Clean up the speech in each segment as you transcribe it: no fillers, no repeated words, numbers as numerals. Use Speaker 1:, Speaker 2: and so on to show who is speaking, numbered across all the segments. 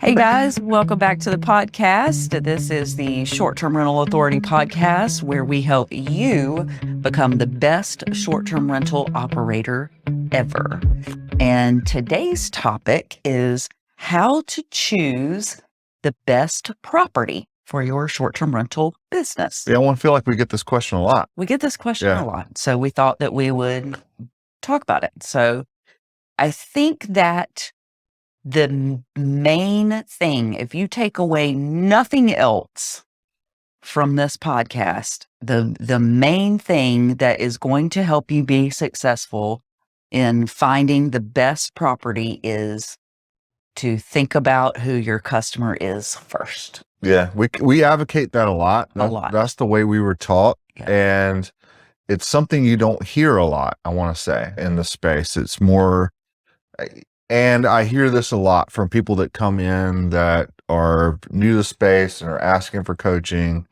Speaker 1: Hey guys, welcome back to the podcast. This is the Short-Term Rental Authority podcast, where we help you become the best short-term rental operator ever. And today's topic is how to choose the best property for your short-term rental business.
Speaker 2: Yeah, I feel like we get this question a lot.
Speaker 1: We get this question a lot. So we thought that we would talk about it. So I think that the main thing, if you take away nothing else from this podcast, the main thing that is going to help you be successful in finding the best property is to think about who your customer is first.
Speaker 2: Yeah, we advocate that a lot. That's the way we were taught.
Speaker 1: Yeah.
Speaker 2: And it's something you don't hear a lot, I want to say, in the space. It's more, and I hear this a lot from people that come in that are new to the space and are asking for coaching.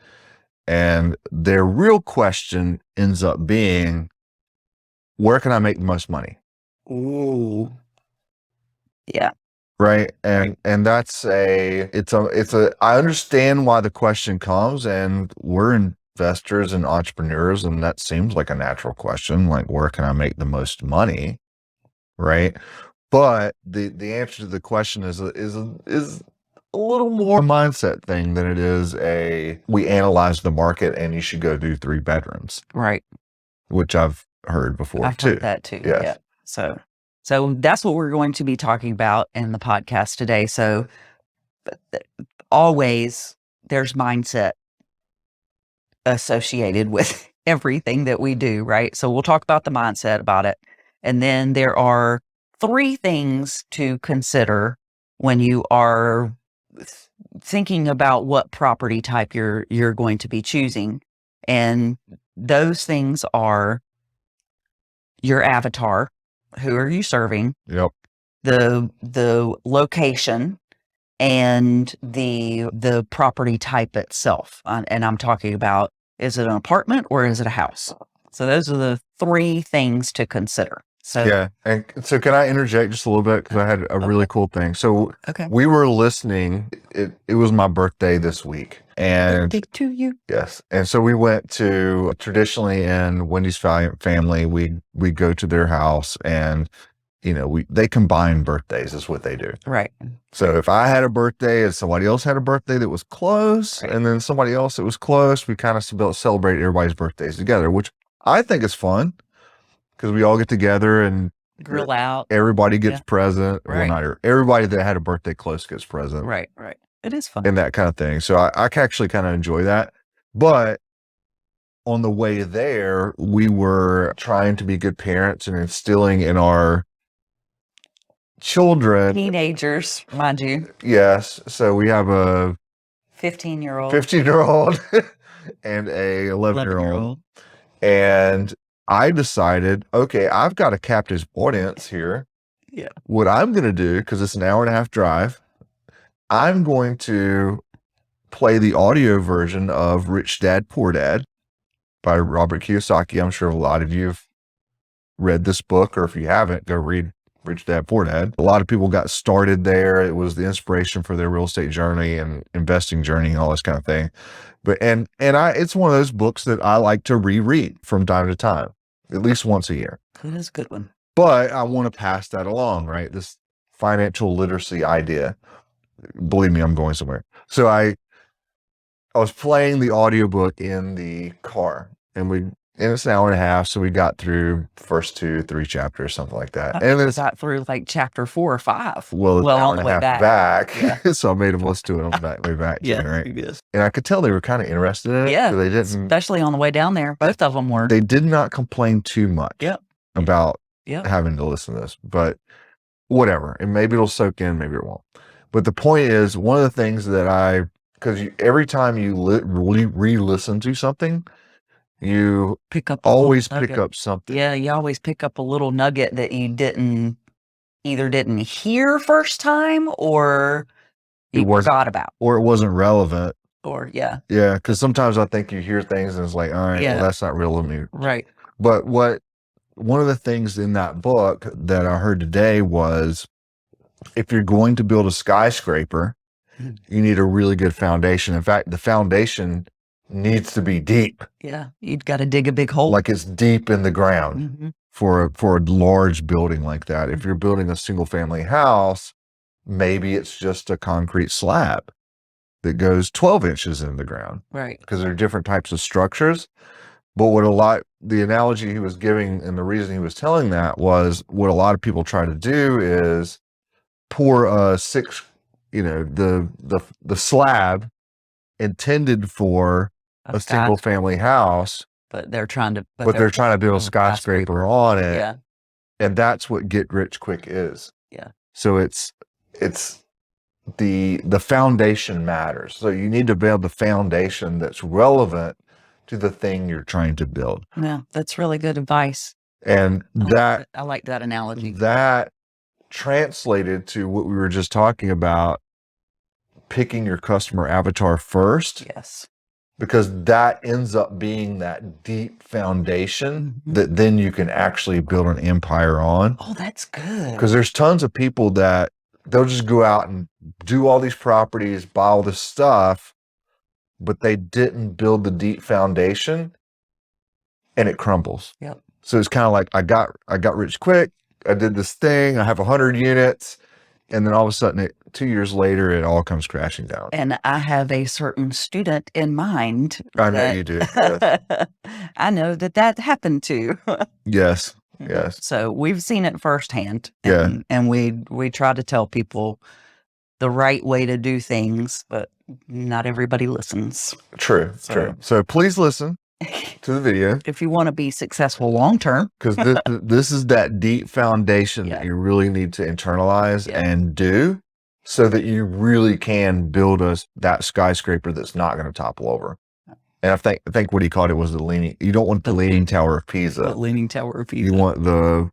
Speaker 2: And their real question ends up being, where can I make the most money?
Speaker 1: Ooh. Yeah.
Speaker 2: Right. And that's I understand why the question comes, and we're investors and entrepreneurs, and that seems like a natural question, like, where can I make the most money? Right. But the answer to the question is a little more mindset thing than it is we analyze the market and you should go do 3 bedrooms.
Speaker 1: Right.
Speaker 2: Which I've heard before
Speaker 1: I've
Speaker 2: too.
Speaker 1: heard that too.
Speaker 2: Yes.
Speaker 1: Yeah. So that's what we're going to be talking about in the podcast today. So always there's mindset associated with everything that we do, right? So we'll talk about the mindset about it. And then there are 3 things to consider when you are thinking about what property type you're going to be choosing. And those things are your avatar. Who are you serving?
Speaker 2: Yep.
Speaker 1: The location and the property type itself. And I'm talking about, is it an apartment or is it a house? So those are the 3 things to consider. So
Speaker 2: yeah. And so can I interject just a little bit? Because I had a really cool thing. So we were listening. It was my birthday this week. And
Speaker 1: birthday to you.
Speaker 2: Yes. And so we went to, traditionally in Wendy's family, we go to their house, and they combine birthdays is what they do.
Speaker 1: Right.
Speaker 2: So if I had a birthday and somebody else had a birthday that was close, and then somebody else that was close, we kind of celebrate everybody's birthdays together, which I think is fun because we all get together and
Speaker 1: grill out.
Speaker 2: Everybody gets present.
Speaker 1: Right.
Speaker 2: Well, not everybody that had a birthday close gets present.
Speaker 1: Right. Right. It is fun.
Speaker 2: And that kind of thing. So I actually kind of enjoy that. But on the way there, we were trying to be good parents and instilling in our children.
Speaker 1: Teenagers, mind you.
Speaker 2: Yes. So we have a
Speaker 1: 15-year-old
Speaker 2: and a 11-year-old. And I decided, okay, I've got a captive audience here.
Speaker 1: Yeah.
Speaker 2: What I'm going to do, because it's an 1.5-hour drive, I'm going to play the audio version of Rich Dad, Poor Dad by Robert Kiyosaki. I'm sure a lot of you have read this book, or if you haven't, go read Rich Dad, Poor Dad. A lot of people got started there. It was the inspiration for their real estate journey and investing journey and all this kind of thing. But it's one of those books that I like to reread from time to time, at least once a year.
Speaker 1: It is a good one.
Speaker 2: But I want to pass that along, right? This financial literacy idea. Believe me, I'm going somewhere. So I was playing the audiobook in the car, and it's an 1.5 hours, so we got through the first 2-3 chapters, something like that. And then
Speaker 1: got through like chapter 4 or 5.
Speaker 2: Well, it's
Speaker 1: on the way back.
Speaker 2: Yeah. So I made them listen to it on the way back.
Speaker 1: Yeah,
Speaker 2: right?
Speaker 1: yes.
Speaker 2: And I could tell they were kind of interested in it.
Speaker 1: Yeah,
Speaker 2: so they didn't,
Speaker 1: especially on the way down there. Both of them were.
Speaker 2: They did not complain too much about
Speaker 1: Yep.
Speaker 2: having to listen to this, but whatever. And maybe it'll soak in, maybe it won't. But the point is, one of the things that because every time you re-listen to something, you
Speaker 1: pick up
Speaker 2: something.
Speaker 1: Yeah, you always pick up a little nugget that you either didn't hear first time, or you forgot about,
Speaker 2: or it wasn't relevant,
Speaker 1: or
Speaker 2: because sometimes I think you hear things and it's like, all right, well, that's not relevant,
Speaker 1: right?
Speaker 2: But one of the things in that book that I heard today was, if you're going to build a skyscraper, You need a really good foundation. In fact, the foundation needs to be deep.
Speaker 1: Yeah, you've got to dig a big hole.
Speaker 2: Like it's deep in the ground for a large building like that. If you're building a single family house, maybe it's just a concrete slab that goes 12 inches in the ground.
Speaker 1: Right.
Speaker 2: Because there are different types of structures. But the analogy he was giving and the reason he was telling that was what a lot of people try to do is pour the slab intended for a single family house,
Speaker 1: but they're trying to
Speaker 2: build a skyscraper on it.
Speaker 1: Yeah.
Speaker 2: And that's what get rich quick is.
Speaker 1: Yeah.
Speaker 2: So it's the foundation matters. So you need to build the foundation that's relevant to the thing you're trying to build.
Speaker 1: Yeah, that's really good advice.
Speaker 2: And
Speaker 1: I like that analogy.
Speaker 2: That translated to what we were just talking about, picking your customer avatar first.
Speaker 1: Yes.
Speaker 2: Because that ends up being that deep foundation that then you can actually build an empire on.
Speaker 1: Oh, that's good.
Speaker 2: Because there's tons of people that they'll just go out and do all these properties, buy all this stuff, but they didn't build the deep foundation and it crumbles.
Speaker 1: Yep.
Speaker 2: So it's kind of like I got rich quick. I did this thing. I have 100 units. And then all of a sudden, 2 years later, it all comes crashing down.
Speaker 1: And I have a certain student in mind.
Speaker 2: I know you do. Yes.
Speaker 1: I know that happened to.
Speaker 2: Yes. Yes.
Speaker 1: So we've seen it firsthand.
Speaker 2: Yeah.
Speaker 1: And we try to tell people the right way to do things, but not everybody listens.
Speaker 2: True. So please listen to the video
Speaker 1: if you want to be successful long term,
Speaker 2: because this is that deep foundation that you really need to internalize and do so that you really can build that skyscraper that's not going to topple over. And I think what he called it was you don't want the Leaning Tower of Pisa.
Speaker 1: The Leaning Tower of Pisa.
Speaker 2: You want the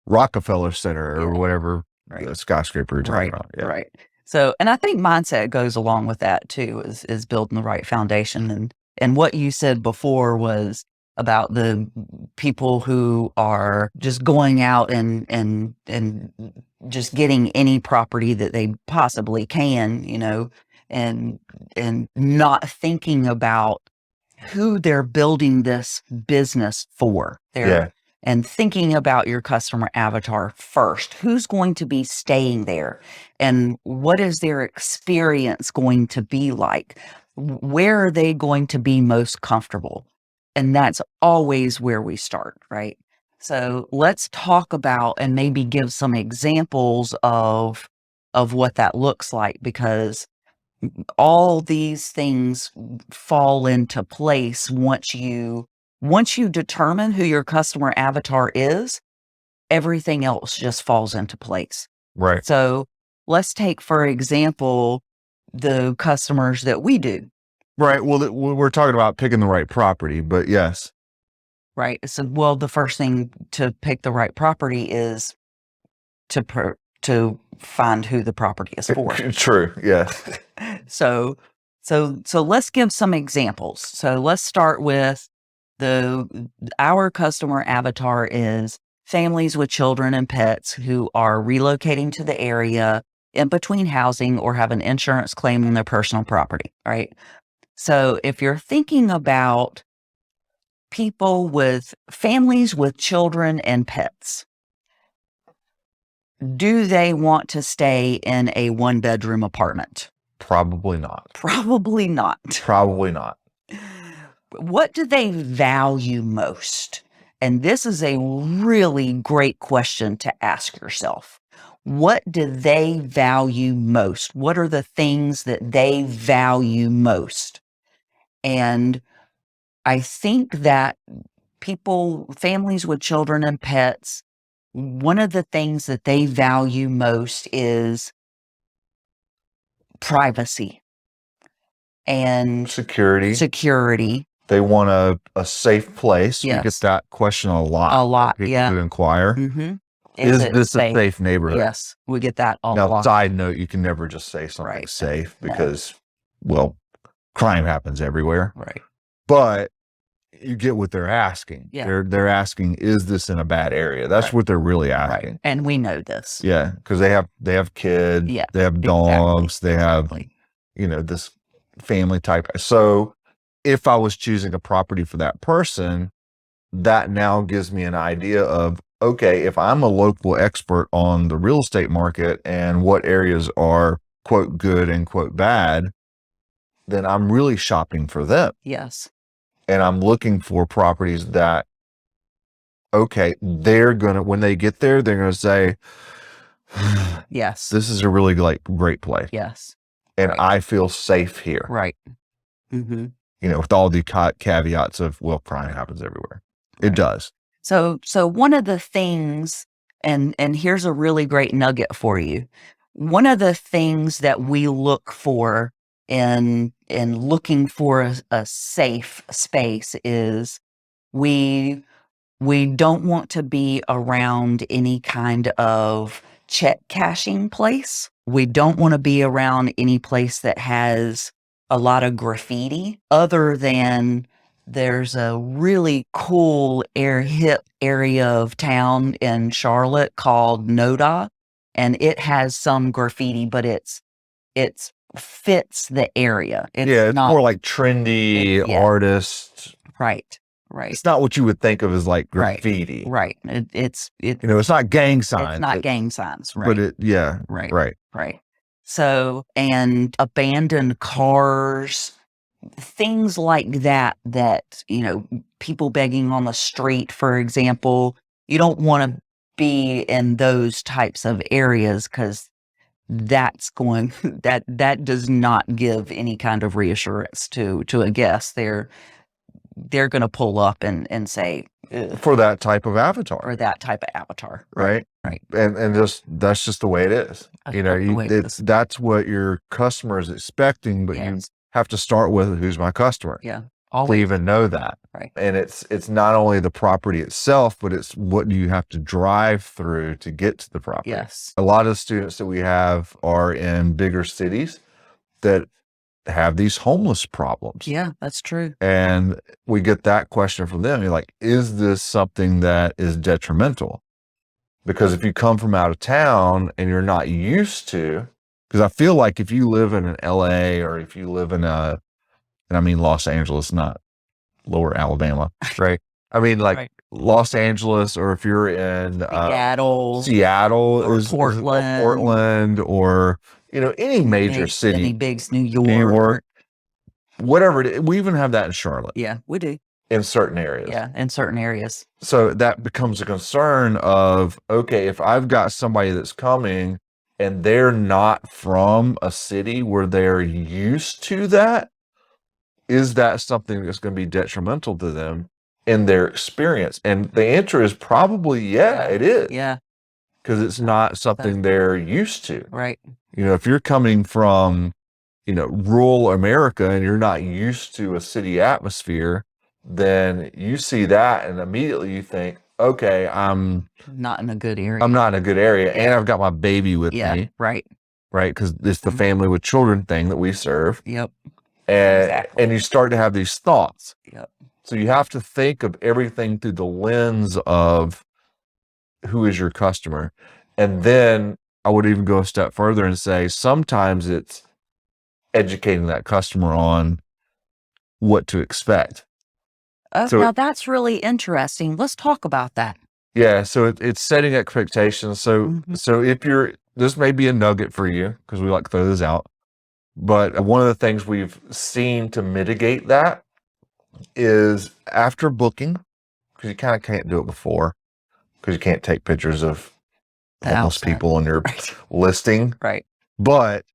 Speaker 2: Rockefeller Center or whatever the skyscraper you're talking about. Yeah.
Speaker 1: Right. So, and I think mindset goes along with that too, is building the right foundation. And what you said before was about the people who are just going out and just getting any property that they possibly can, and not thinking about who they're building this business for. And thinking about your customer avatar first. Who's going to be staying there? And what is their experience going to be like? Where are they going to be most comfortable? And that's always where we start, right? So let's talk about and maybe give some examples of what that looks like, because all these things fall into place once you determine who your customer avatar is, everything else just falls into place.
Speaker 2: Right.
Speaker 1: So let's take, for example, the customers that we do.
Speaker 2: Right. Well, we're talking about picking the right property, but yes.
Speaker 1: Right. So, well, the first thing to pick the right property is to find who the property is for.
Speaker 2: True. Yes.
Speaker 1: So let's give some examples. So let's start with our customer avatar is families with children and pets who are relocating to the area in between housing or have an insurance claim on their personal property, right? So if you're thinking about families with children and pets, do they want to stay in a 1-bedroom apartment?
Speaker 2: Probably not.
Speaker 1: Probably not.
Speaker 2: Probably not.
Speaker 1: What do they value most? And this is a really great question to ask yourself. What do they value most? What are the things that they value most? And I think that families with children and pets, one of the things that they value most is privacy and security.
Speaker 2: They want a safe place.
Speaker 1: Yes.
Speaker 2: We get that question a lot. People inquire.
Speaker 1: Mm-hmm.
Speaker 2: Is this a safe neighborhood?
Speaker 1: Yes, we get that a lot.
Speaker 2: Now, side note, you can never just say something safe because, well, crime happens everywhere.
Speaker 1: Right.
Speaker 2: But you get what they're asking.
Speaker 1: Yeah.
Speaker 2: They're asking, is this in a bad area? That's what they're really asking.
Speaker 1: Right. And we know this.
Speaker 2: Yeah, because they have kids,
Speaker 1: Yeah,
Speaker 2: they have dogs, they have,
Speaker 1: exactly.
Speaker 2: you know, this family type. So if I was choosing a property for that person, that now gives me an idea of, okay, if I'm a local expert on the real estate market and what areas are quote good and quote bad, then I'm really shopping for them.
Speaker 1: Yes.
Speaker 2: And I'm looking for properties that, okay, they're gonna, when they get there, they're gonna say,
Speaker 1: yes,
Speaker 2: this is a really like great place.
Speaker 1: Yes.
Speaker 2: And
Speaker 1: Right.
Speaker 2: I feel safe here.
Speaker 1: Right. Mm-hmm.
Speaker 2: You know, with all the caveats of, well, crime happens everywhere. It
Speaker 1: Right.
Speaker 2: does.
Speaker 1: So one of the things, and here's a really great nugget for you. One of the things that we look for in looking for a safe space is we don't want to be around any kind of check cashing place. We don't want to be around any place that has a lot of graffiti, other than there's a really cool hip area of town in Charlotte called Noda, and it has some graffiti, but it's fits the area.
Speaker 2: It's
Speaker 1: not
Speaker 2: more like trendy artists.
Speaker 1: right. Right.
Speaker 2: It's not what you would think of as like
Speaker 1: Right.
Speaker 2: graffiti.
Speaker 1: Right. It's
Speaker 2: You know, it's not gang signs.
Speaker 1: It's not gang signs. Right.
Speaker 2: But it,
Speaker 1: Right.
Speaker 2: right.
Speaker 1: Right. So, and abandoned cars, things like that, you know, people begging on the street, for example, you don't want to be in those types of areas, because that's going that does not give any kind of reassurance to a guest. They're going to pull up and say, ugh,
Speaker 2: For that type of avatar.
Speaker 1: or that type of avatar.
Speaker 2: Right.
Speaker 1: Right.
Speaker 2: And just, that's just the way it is.
Speaker 1: That's
Speaker 2: You know,
Speaker 1: just the way it is.
Speaker 2: that's what your customer is expecting, but you
Speaker 1: Yes.
Speaker 2: have to start with, who's my customer?
Speaker 1: Yeah.
Speaker 2: To
Speaker 1: Always.
Speaker 2: even know that.
Speaker 1: Right.
Speaker 2: And it's not only the property itself, but it's what do you have to drive through to get to the property.
Speaker 1: Yes.
Speaker 2: A lot of the students that we have are in bigger cities that have these homeless problems.
Speaker 1: Yeah, that's true.
Speaker 2: And we get that question from them. You're like, is this something that is detrimental? Because if you come from out of town and you're not used to, because I feel like if you live in an LA, or if you live in and I mean Los Angeles, not lower Alabama, right? I mean like
Speaker 1: Right.
Speaker 2: Los Angeles, or if you're in
Speaker 1: Seattle, or
Speaker 2: is
Speaker 1: Portland,
Speaker 2: or, you know, any major city,
Speaker 1: any bigs, New York,
Speaker 2: whatever it is. We even have that in Charlotte.
Speaker 1: Yeah, we do.
Speaker 2: In certain areas.
Speaker 1: Yeah, in certain areas.
Speaker 2: So that becomes a concern of, okay, if I've got somebody that's coming and they're not from a city where they're used to that, is that something that's going to be detrimental to them in their experience? And the answer is probably, yeah, it is.
Speaker 1: Yeah.
Speaker 2: Because it's not something they're used to.
Speaker 1: Right.
Speaker 2: You know, if you're coming from, you know, rural America and you're not used to a city atmosphere, then you see that and immediately you think, okay, I'm
Speaker 1: not in a good area.
Speaker 2: I'm not in a good area, and I've got my baby with me.
Speaker 1: Right.
Speaker 2: Right, because it's the family with children thing that we serve.
Speaker 1: Yep.
Speaker 2: And and you start to have these thoughts.
Speaker 1: Yep.
Speaker 2: So you have to think of everything through the lens of who is your customer. And then I would even go a step further and say sometimes it's educating that customer on what to expect.
Speaker 1: Oh,
Speaker 2: So
Speaker 1: now that's really interesting. Let's talk about that.
Speaker 2: Yeah, so it's setting expectations. So so if you're, this may be a nugget for you because we like to throw this out, but one of the things we've seen to mitigate that is after booking, because you kind of can't do it before, because you can't take pictures of homeless people in your listing.
Speaker 1: Right.
Speaker 2: But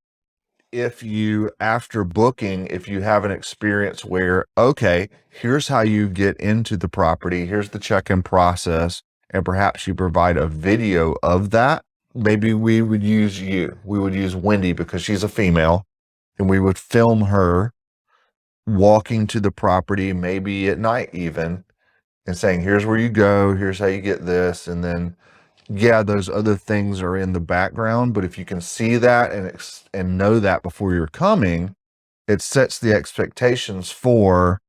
Speaker 2: if you, after booking, if you have an experience where, okay, here's how you get into the property, here's the check-in process, and perhaps you provide a video of that, maybe we would use you. We would use Wendy because she's a female, and we would film her walking to the property, maybe at night even, and saying, here's where you go, here's how you get this, and then yeah, those other things are in the background, but if you can see that and know that before you're coming, it sets the expectations for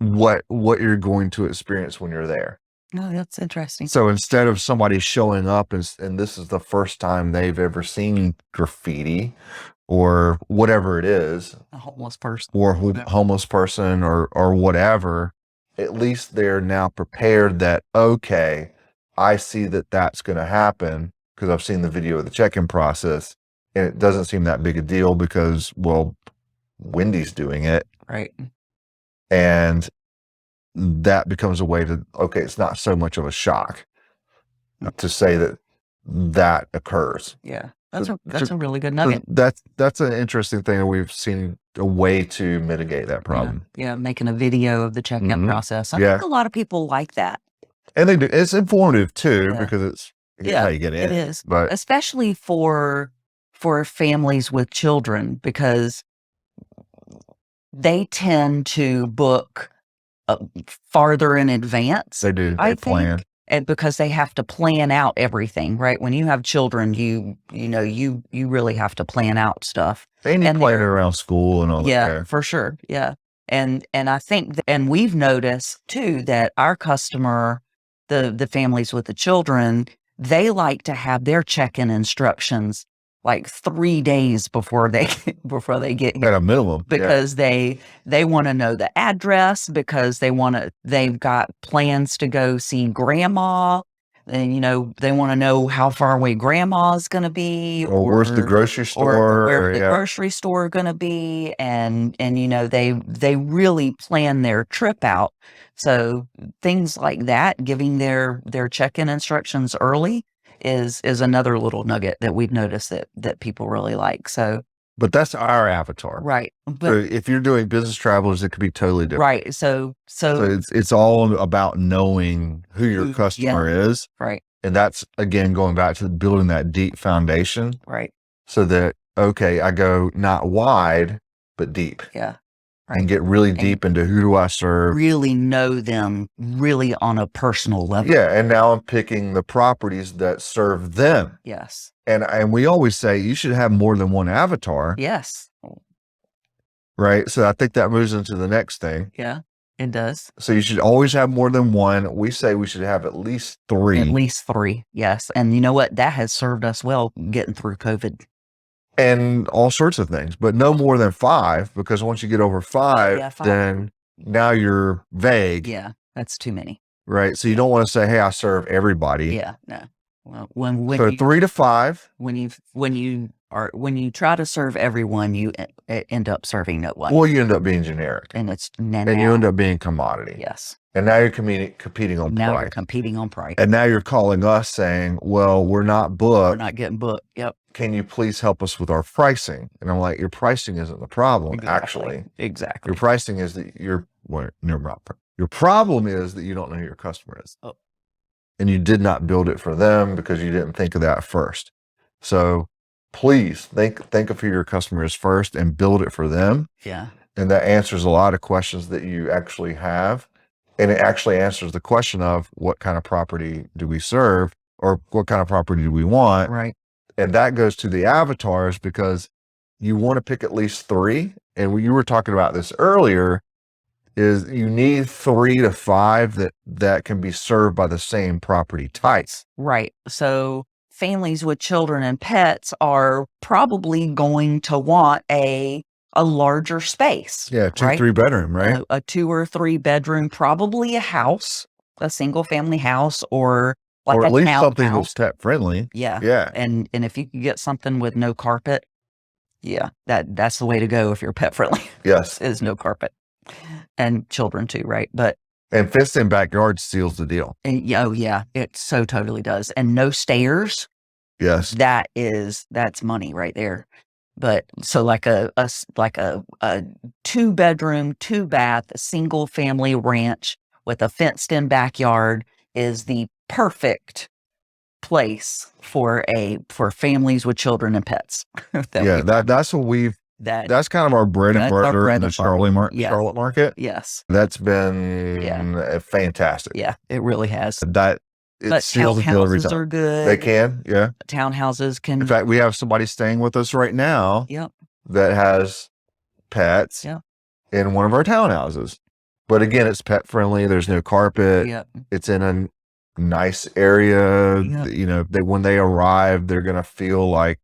Speaker 2: what you're going to experience when you're there.
Speaker 1: No, that's interesting.
Speaker 2: So instead of somebody showing up and this is the first time they've ever seen graffiti or whatever it is,
Speaker 1: A homeless person.
Speaker 2: or homeless person or whatever, at least they're now prepared that, okay, I see that that's going to happen because I've seen the video of the check-in process and it doesn't seem that big a deal because, well, Wendy's doing it.
Speaker 1: Right.
Speaker 2: And that becomes a way to, okay, it's not so much of a shock to say that that occurs.
Speaker 1: Yeah. That's a really good nugget.
Speaker 2: That's an interesting thing. We've seen a way to mitigate that problem.
Speaker 1: Yeah. Making a video of the check-in process. I think a lot of people like that.
Speaker 2: And they do. It's informative too, because it's how you get in.
Speaker 1: It is.
Speaker 2: But
Speaker 1: especially for families with children, because they tend to book farther in advance.
Speaker 2: They do. They plan.
Speaker 1: And because they have to plan out everything, right? When you have children, you really have to plan out stuff.
Speaker 2: They need to plan it around school and all that.
Speaker 1: Yeah, for sure. Yeah. And I think, and we've noticed too, that our customer, the families with the children, they like to have their check-in instructions like 3 days before they get here.
Speaker 2: At a minimum.
Speaker 1: Because they want to know the address, because they've got plans to go see grandma. And, they want to know how far away grandma's going to be.
Speaker 2: Or where's the grocery store.
Speaker 1: Or where's the grocery store going to be. And they really plan their trip out. So things like that, giving their check-in instructions early is another little nugget that we've noticed that people really like. So,
Speaker 2: but that's our avatar,
Speaker 1: right? But
Speaker 2: so if you're doing business travelers, it could be totally different,
Speaker 1: right? So
Speaker 2: it's all about knowing who your customer is,
Speaker 1: right?
Speaker 2: And that's again going back to building that deep foundation,
Speaker 1: right?
Speaker 2: So that I go not wide but deep,
Speaker 1: right.
Speaker 2: And get really deep into who do I serve,
Speaker 1: really know them really on a personal level.
Speaker 2: And now I'm picking the properties that serve them.
Speaker 1: Yes.
Speaker 2: And we always say you should have more than one avatar.
Speaker 1: Yes.
Speaker 2: Right. So I think that moves into the next thing.
Speaker 1: Yeah, it does.
Speaker 2: So you should always have more than one. We say we should have at least 3.
Speaker 1: At least 3. Yes. And you know what? That has served us well getting through COVID.
Speaker 2: And all sorts of things, but no more than 5, because once you get over 5, then now you're vague.
Speaker 1: Yeah. That's too many.
Speaker 2: Right. So you don't want to say, hey, I serve everybody.
Speaker 1: Yeah. No. Well, when
Speaker 2: so 3 to 5.
Speaker 1: When you try to serve everyone, you end up serving no one.
Speaker 2: Well, you end up being generic,
Speaker 1: and
Speaker 2: you end up being commodity.
Speaker 1: Yes.
Speaker 2: And now you're competing on price.
Speaker 1: Now you're competing on price.
Speaker 2: And now you're calling us saying, well, we're not booked.
Speaker 1: We're not getting booked. Yep.
Speaker 2: Can you please help us with our pricing? And I'm like, your pricing isn't the problem, actually.
Speaker 1: Exactly.
Speaker 2: Your pricing is that your problem is that you don't know who your customer is.
Speaker 1: Oh.
Speaker 2: And you did not build it for them because you didn't think of that first. So please think of who your customer is first and build it for them.
Speaker 1: Yeah.
Speaker 2: And that answers a lot of questions that you actually have. And it actually answers the question of what kind of property do we serve, or what kind of property do we want?
Speaker 1: Right.
Speaker 2: And that goes to the avatars, because you want to pick at least 3. And you were talking about this earlier, is you need 3 to 5 that can be served by the same property types.
Speaker 1: Right. So families with children and pets are probably going to want a larger space.
Speaker 2: Yeah, 2-3 bedroom, right?
Speaker 1: A 2 or 3 bedroom, probably a house, a single family house, or like
Speaker 2: or at least something
Speaker 1: house.
Speaker 2: that's pet friendly.
Speaker 1: Yeah.
Speaker 2: Yeah.
Speaker 1: And if you could get something with no carpet, that's the way to go if you're pet friendly.
Speaker 2: Yes.
Speaker 1: Is no carpet. And children too, right?
Speaker 2: And fenced in backyard seals the deal.
Speaker 1: And, it so totally does. And no stairs.
Speaker 2: Yes.
Speaker 1: That's money right there. But so like a 2-bedroom, 2-bath, single family ranch with a fenced in backyard is the perfect place for families with children and pets.
Speaker 2: That's what that's kind of our bread and butter in the Charlotte market.
Speaker 1: Yes.
Speaker 2: That's been fantastic.
Speaker 1: Yeah, it really has.
Speaker 2: But
Speaker 1: townhouses are good.
Speaker 2: They can, yeah.
Speaker 1: Townhouses can.
Speaker 2: In fact, we have somebody staying with us right now.
Speaker 1: Yep.
Speaker 2: That has pets.
Speaker 1: Yeah.
Speaker 2: In one of our townhouses. But again, it's pet friendly. There's no carpet.
Speaker 1: Yep.
Speaker 2: It's in a nice area.
Speaker 1: Yep.
Speaker 2: You know, when they arrive, they're going to feel like,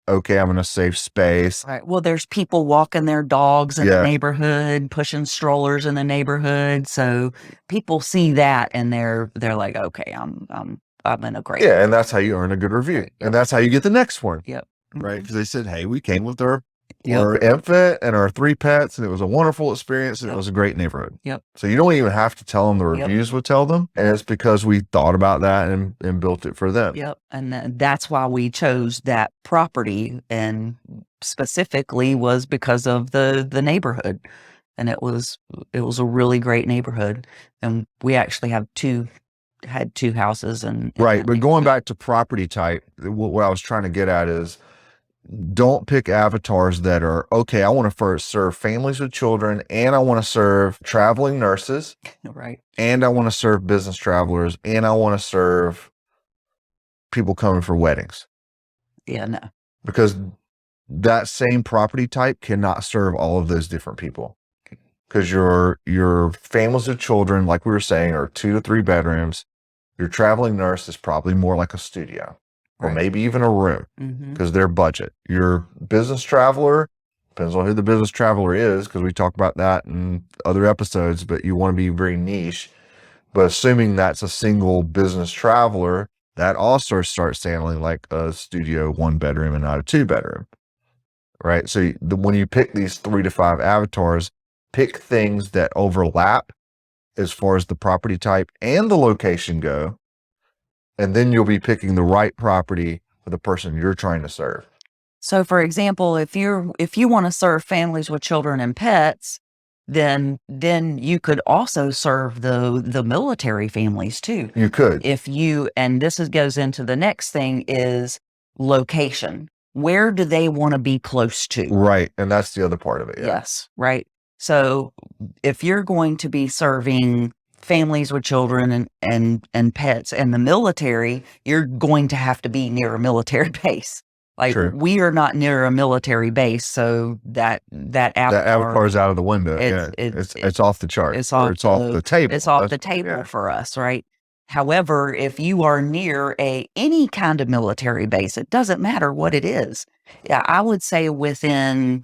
Speaker 2: okay, I'm in a safe space.
Speaker 1: Right. Well, there's people walking their dogs in the
Speaker 2: Yeah.
Speaker 1: neighborhood, pushing strollers in the neighborhood. So people see that and they're like, okay, I'm in a great.
Speaker 2: Yeah, and that's how you earn a good review.
Speaker 1: Right. Yep.
Speaker 2: And that's how you get the next one.
Speaker 1: Yep.
Speaker 2: Right. Because they said, hey, we came with our
Speaker 1: Yep.
Speaker 2: infant and our 3 pets, and it was a wonderful experience, and
Speaker 1: Yep.
Speaker 2: it was a great neighborhood.
Speaker 1: Yep.
Speaker 2: So you don't even have to tell them, the
Speaker 1: Yep.
Speaker 2: reviews would tell them. And it's because we thought about that and built it for them.
Speaker 1: Yep. And that's why we chose that property, and specifically was because of the neighborhood. And it was a really great neighborhood. And we actually had two houses and
Speaker 2: Right. But going back to property type, what I was trying to get at is, don't pick avatars that are, okay, I want to first serve families with children, and I want to serve traveling nurses,
Speaker 1: right.
Speaker 2: and I want to serve business travelers, and I want to serve people coming for weddings.
Speaker 1: Yeah, no.
Speaker 2: Because that same property type cannot serve all of those different people. Because your families with children, like we were saying, are 2 to 3 bedrooms. Your traveling nurse is probably more like a studio, or maybe even a room, because their budget. Your business traveler, depends on who the business traveler is, because we talk about that in other episodes, but you want to be very niche. But assuming that's a single business traveler, that also starts sounding like a studio 1 bedroom and not a 2 bedroom, right? So when you pick these 3 to 5 avatars, pick things that overlap as far as the property type and the location go, and then you'll be picking the right property for the person you're trying to serve.
Speaker 1: So, for example, if you want to serve families with children and pets, then you could also serve the military families too.
Speaker 2: You could.
Speaker 1: And this goes into the next thing, is location. Where do they want to be close to?
Speaker 2: Right. And that's the other part of it. Yeah.
Speaker 1: Yes. Right. So if you're going to be serving families with children and pets and the military, you're going to have to be near a military base. Like,
Speaker 2: True.
Speaker 1: we are not near a military base, so that avatar
Speaker 2: is out of the window. It's off the chart.
Speaker 1: It's off
Speaker 2: the table.
Speaker 1: It's off the table for us, right? However, if you are near any kind of military base, it doesn't matter what it is. Yeah, I would say within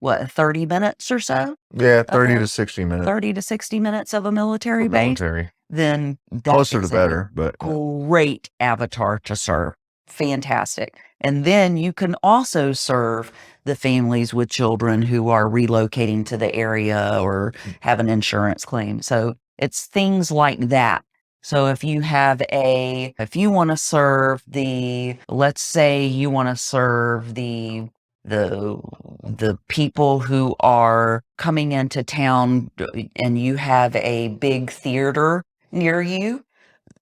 Speaker 1: 30 minutes or so?
Speaker 2: Yeah, 30 to 60 minutes.
Speaker 1: 30 to 60 minutes of a military base. Then
Speaker 2: closer to better, but
Speaker 1: great avatar to serve. Fantastic. And then you can also serve the families with children who are relocating to the area or have an insurance claim. So it's things like that. So if you want to serve let's say you want to serve the people who are coming into town, and you have a big theater near you,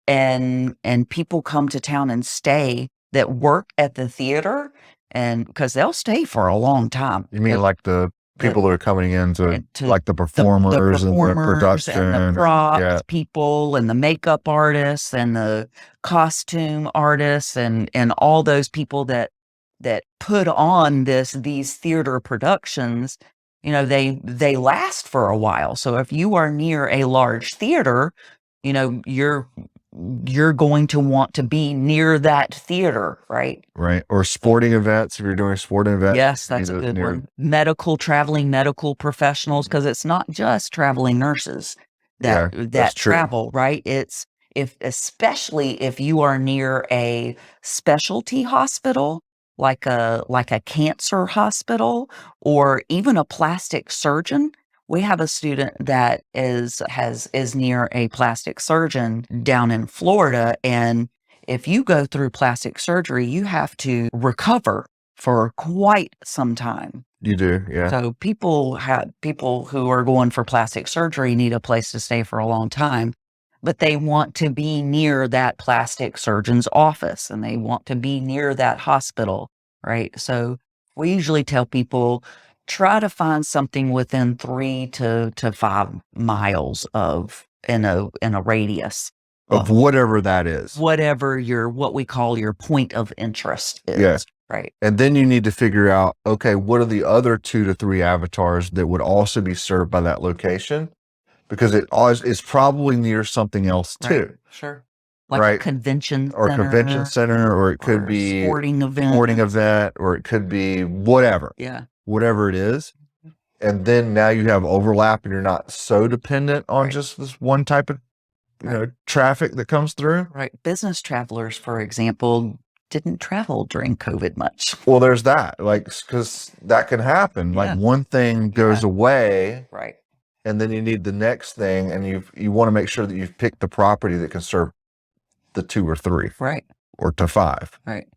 Speaker 1: and people come to town and stay that work at the theater, and because they'll stay for a long time.
Speaker 2: You mean like the people that are coming in to like the performers and the production
Speaker 1: and the props people and the makeup artists and the costume artists and all those people that put on these theater productions. You know, they last for a while. So if you are near a large theater, you know, you're going to want to be near that theater, right?
Speaker 2: Right. Or sporting events, if you're doing sporting events.
Speaker 1: Yes, that's a good one. Traveling medical professionals, because it's not just traveling nurses that travel, right? It's especially if you are near a specialty hospital, like a cancer hospital, or even a plastic surgeon. We have a student that is near a plastic surgeon down in Florida, and if you go through plastic surgery, you have to recover for quite some time.
Speaker 2: You do, yeah.
Speaker 1: So people who are going for plastic surgery need a place to stay for a long time, but they want to be near that plastic surgeon's office, and they want to be near that hospital, right? So we usually tell people, try to find something within 3 to 5 miles in a radius
Speaker 2: of whatever that is,
Speaker 1: whatever what we call your point of interest is.
Speaker 2: Yes.
Speaker 1: Right.
Speaker 2: And then you need to figure out, okay, what are the other 2 to 3 avatars that would also be served by that location? because it always is probably near something else
Speaker 1: Right.
Speaker 2: too,
Speaker 1: Sure. Like a
Speaker 2: right?
Speaker 1: convention
Speaker 2: Or convention
Speaker 1: center
Speaker 2: center, or it could
Speaker 1: or a
Speaker 2: be
Speaker 1: sporting
Speaker 2: sporting
Speaker 1: event.
Speaker 2: event, or it could be whatever,
Speaker 1: Yeah.
Speaker 2: whatever it is. And then now you have overlap and you're not so dependent on
Speaker 1: Right.
Speaker 2: just this one type of,
Speaker 1: Right.
Speaker 2: traffic that comes through.
Speaker 1: Right. Business travelers, for example, didn't travel during COVID much.
Speaker 2: Well, there's that, like, because that can happen. Like
Speaker 1: Yeah.
Speaker 2: one thing goes away,
Speaker 1: Right.
Speaker 2: and then you need the next thing, and you want to make sure that you've picked the property that can serve the 2 or 3
Speaker 1: Right.
Speaker 2: or to 5.
Speaker 1: Right.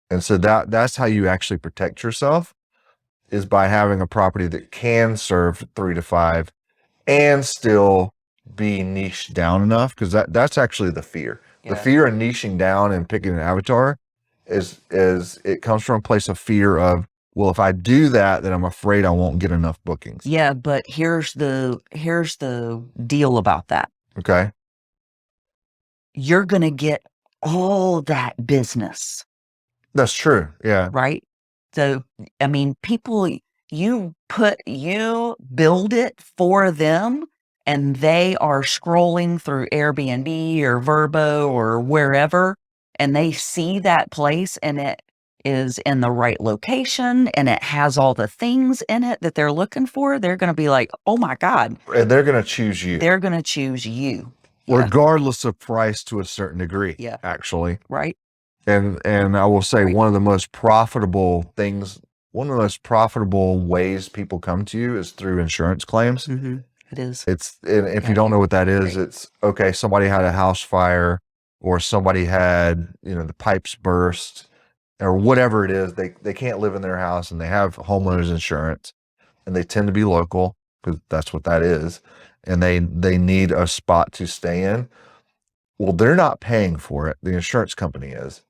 Speaker 2: And so that's how you actually protect yourself, is by having a property that can serve 3 to 5 and still be niched down enough, because that's actually the fear.
Speaker 1: Yeah.
Speaker 2: The fear of niching down and picking an avatar is it comes from a place of fear of, well, if I do that, then I'm afraid I won't get enough bookings.
Speaker 1: Yeah, but here's the deal about that.
Speaker 2: Okay.
Speaker 1: You're going to get all that business,
Speaker 2: That's true. Yeah.
Speaker 1: right? So, I mean, people, you build it for them, and they are scrolling through Airbnb or Verbo or wherever, and they see that place and it is in the right location and it has all the things in it that they're looking for. They're going to be like, oh my God.
Speaker 2: And they're going to choose you.
Speaker 1: They're going to choose you. Yeah.
Speaker 2: Regardless of price to a certain degree.
Speaker 1: Yeah.
Speaker 2: Actually.
Speaker 1: Right.
Speaker 2: And I will say
Speaker 1: Right.
Speaker 2: one of the most profitable things, one of the most profitable ways people come to you is through insurance claims.
Speaker 1: Mm-hmm. It is.
Speaker 2: And if you don't know what that is,
Speaker 1: Right.
Speaker 2: it's okay. Somebody had a house fire, or somebody had, the pipes burst, or whatever it is. They can't live in their house, and they have homeowners insurance, and they tend to be local because that's what that is. And they need a spot to stay in. Well, they're not paying for it. The insurance company is.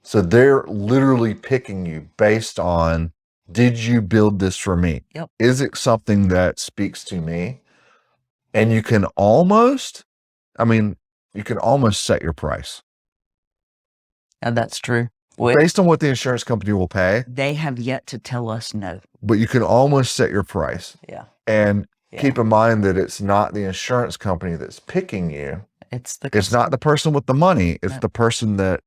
Speaker 2: So they're literally picking you based on, did you build this for me?
Speaker 1: Yep.
Speaker 2: Is it something that speaks to me? And you can almost set your price.
Speaker 1: And that's true.
Speaker 2: Based on what the insurance company will pay.
Speaker 1: They have yet to tell us no.
Speaker 2: But you can almost set your price.
Speaker 1: Yeah.
Speaker 2: And keep in mind that it's not the insurance company that's picking you.
Speaker 1: It's
Speaker 2: not the person with the money. It's the person that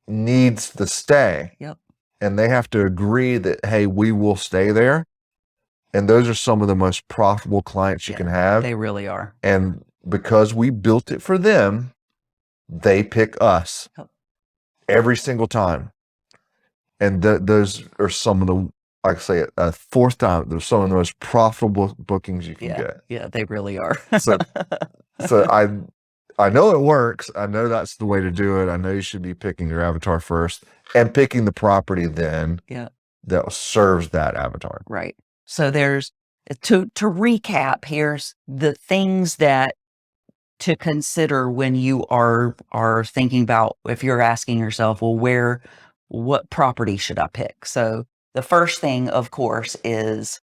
Speaker 2: needs the stay.
Speaker 1: Yep.
Speaker 2: And they have to agree that, hey, we will stay there. And those are some of the most profitable clients you can have.
Speaker 1: They really are.
Speaker 2: And because we built it for them, they pick us every single time. And those are some of the, like I say, a fourth time, they're some of the most profitable bookings you can get.
Speaker 1: Yeah, they really are.
Speaker 2: So I know it works. I know that's the way to do it. I know you should be picking your avatar first and picking the property then that serves that avatar.
Speaker 1: Right. So there's, to recap, here's the things that to consider when you are thinking about, if you're asking yourself, well, what property should I pick? So the first thing, of course, is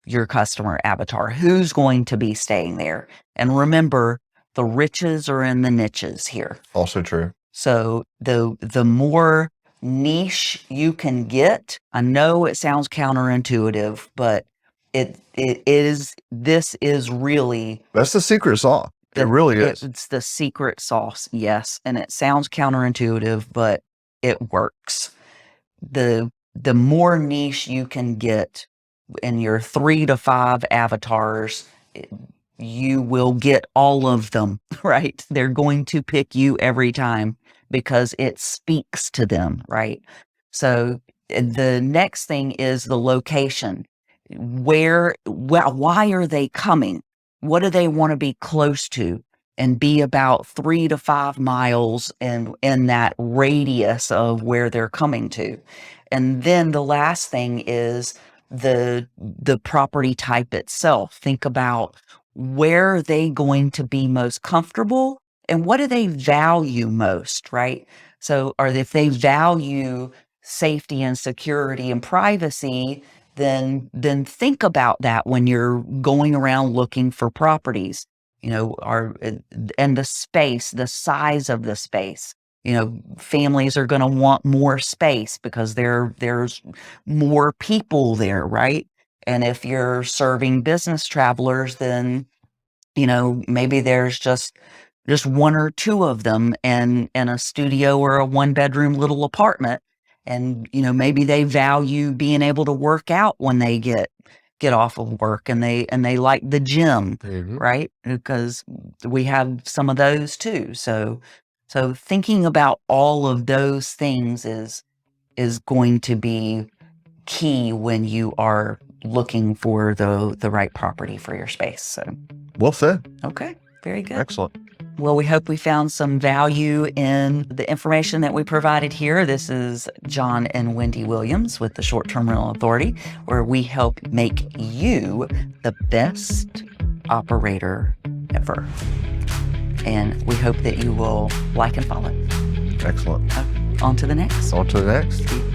Speaker 1: your customer avatar. Who's going to be staying there? And remember, the riches are in the niches here. Also
Speaker 2: true.
Speaker 1: So the more niche you can get, I know it sounds counterintuitive, but this is really,
Speaker 2: that's the secret sauce. It really is.
Speaker 1: It's the secret sauce, yes. And it sounds counterintuitive, but it works. The more niche you can get in your 3 to 5 avatars, you will get all of them, right? They're going to pick you every time because it speaks to them, right? So the next thing is the location. Why are they coming? What do they want to be close to? And be about 3 to 5 miles in that radius of where they're coming to. And then the last thing is the property type itself. Think about, where are they going to be most comfortable and what do they value most, right? So, or if they value safety and security and privacy, then think about that when you're going around looking for properties. And the space, the size of the space. Families are going to want more space because there's more people there, right? And if you're serving business travelers, then maybe there's just one or two of them in a studio or a one-bedroom little apartment. And, maybe they value being able to work out when they get off of work, and they like the gym, right? Because we have some of those too. So thinking about all of those things is going to be key when you are looking for the right property for your space. So
Speaker 2: well said.
Speaker 1: okay, very good.
Speaker 2: Excellent.
Speaker 1: Well, we hope we found some value in the information that we provided here. This is John and Wendy Williams with the Short-Term Rental Authority, where we help make you the best operator ever. And we hope that you will like and follow.
Speaker 2: Excellent.
Speaker 1: On to the next.
Speaker 2: On to the next.